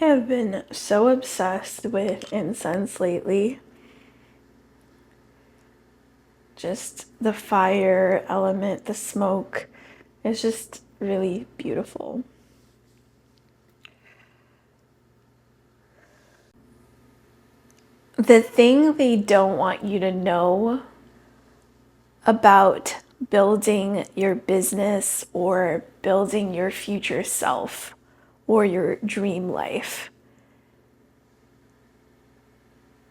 I have been so obsessed with incense lately. Just the fire element, the smoke is just really beautiful. The thing they don't want you to know about building your business or building your future self or your dream life,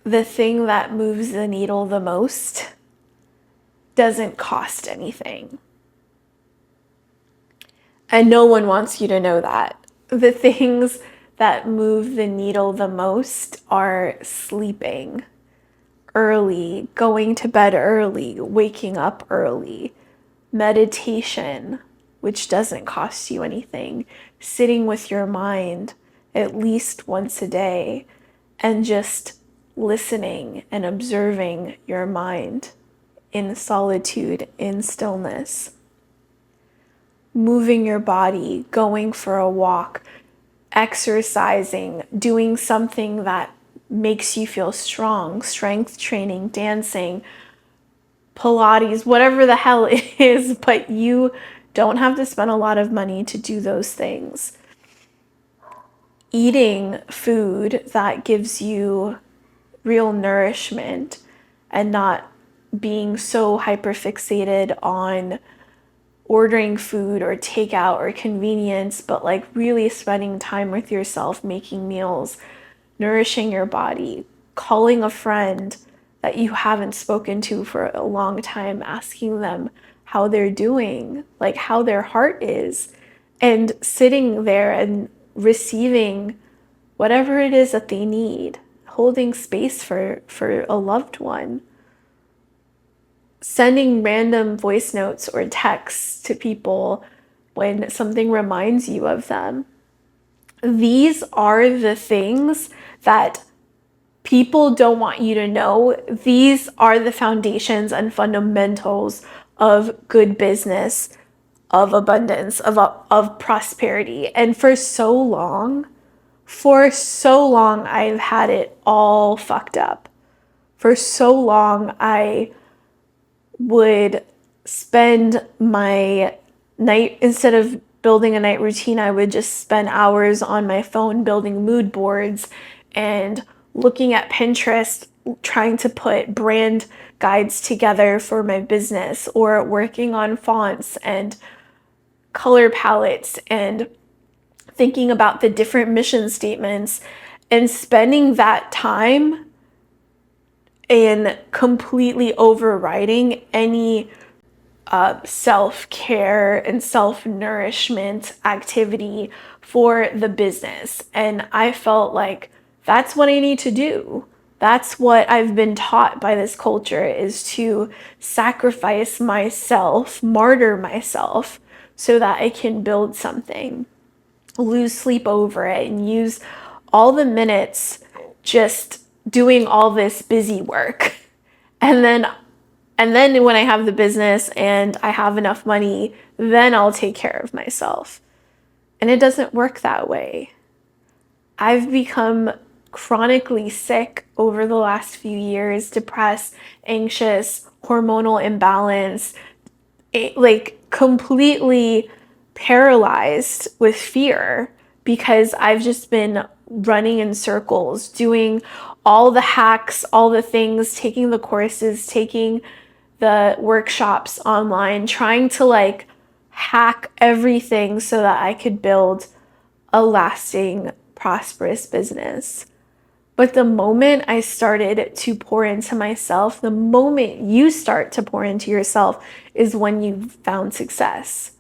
the thing that moves the needle the most doesn't cost anything. And no one wants you to know that. The things that move the needle the most are sleeping early, going to bed early, waking up early, meditation, which doesn't cost you anything, sitting with your mind at least once a day, and just listening and observing your mind in solitude, in stillness. Moving your body, going for a walk, exercising, doing something that makes you feel strong, strength training, dancing, Pilates, whatever the hell it is, but you don't have to spend a lot of money to do those things. Eating food that gives you real nourishment and not being so hyperfixated on ordering food or takeout or convenience, but like really spending time with yourself, making meals, nourishing your body, calling a friend that you haven't spoken to for a long time, asking them how they're doing, like how their heart is, and sitting there and receiving whatever it is that they need, holding space for a loved one, sending random voice notes or texts to people when something reminds you of them. These are the things that people don't want you to know. These are the foundations and fundamentals of good business, of abundance, of prosperity. And for so long, I've had it all fucked up. For so long, I would spend my night, instead of building a night routine, I would just spend hours on my phone building mood boards and looking at Pinterest, trying to put brand guides together for my business, or working on fonts and color palettes and thinking about the different mission statements, and spending that time in completely overriding any self-care and self-nourishment activity for the business. And I felt like that's what I need to do. That's what I've been taught by this culture, is to sacrifice myself, martyr myself, so that I can build something, lose sleep over it, and use all the minutes just doing all this busy work. And then when I have the business and I have enough money, then I'll take care of myself. And it doesn't work that way. I've become chronically sick over the last few years, depressed, anxious, hormonal imbalance, like completely paralyzed with fear, because I've just been running in circles, doing all the hacks, all the things, taking the courses, taking the workshops online, trying to like hack everything so that I could build a lasting, prosperous business. But the moment I started to pour into myself, the moment you start to pour into yourself, is when you've found success.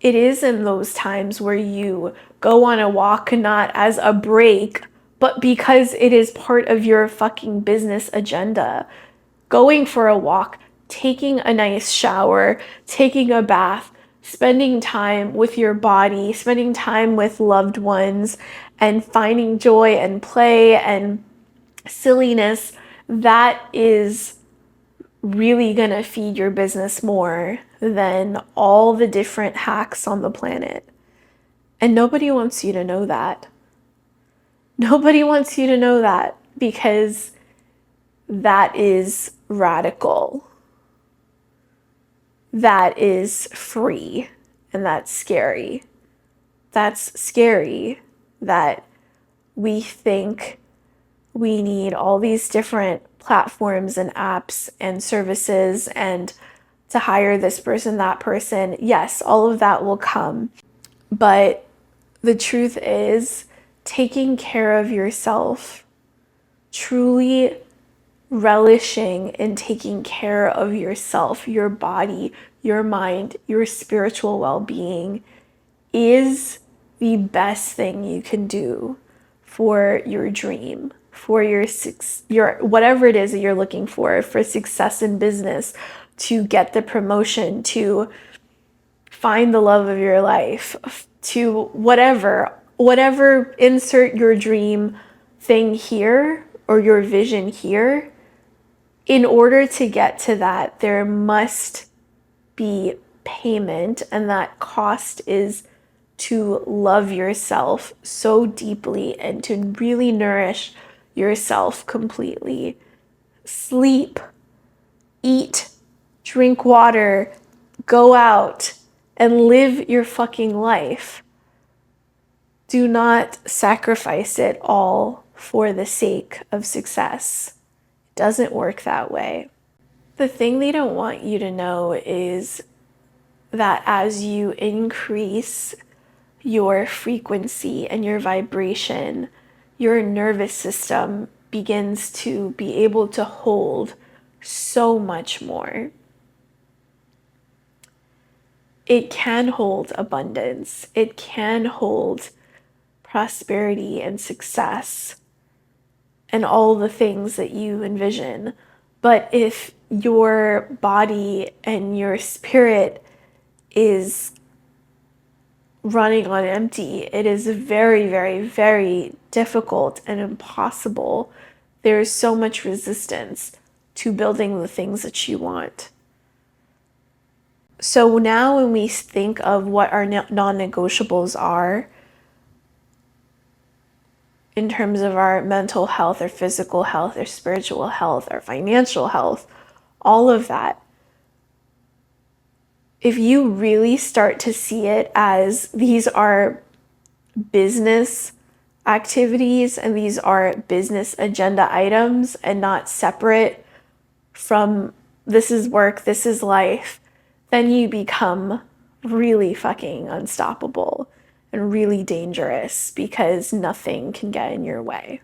It is in those times where you go on a walk, not as a break, but because it is part of your fucking business agenda. Going for a walk, taking a nice shower, taking a bath, spending time with your body, spending time with loved ones, and finding joy and play and silliness, that is really gonna feed your business more than all the different hacks on the planet. And nobody wants you to know that. Nobody wants you to know that because that is radical. That is free, and that's scary. That's scary that we think we need all these different platforms and apps and services and to hire this person, that person. Yes, all of that will come. But the truth is, taking care of yourself, truly relishing in taking care of yourself, your body, your mind, your spiritual well-being is the best thing you can do for your dream, for your whatever it is that you're looking for success in business, to get the promotion, to find the love of your life, to whatever insert your dream thing here or your vision here. In order to get to that, there must be payment, and that cost is to love yourself so deeply and to really nourish yourself completely. Sleep, eat, drink water, go out and live your fucking life. Do not sacrifice it all for the sake of success. It doesn't work that way. The thing they don't want you to know is that as you increase your frequency and your vibration, your nervous system begins to be able to hold so much more. It can hold abundance. It can hold prosperity and success and all the things that you envision. But if your body and your spirit is running on empty, it is very, very, very difficult and impossible. There is so much resistance to building the things that you want. So now when we think of what our non-negotiables are in terms of our mental health, our physical health, our spiritual health, our financial health, all of that, if you really start to see it as these are business activities and these are business agenda items and not separate from this is work, this is life, then you become really fucking unstoppable and really dangerous because nothing can get in your way.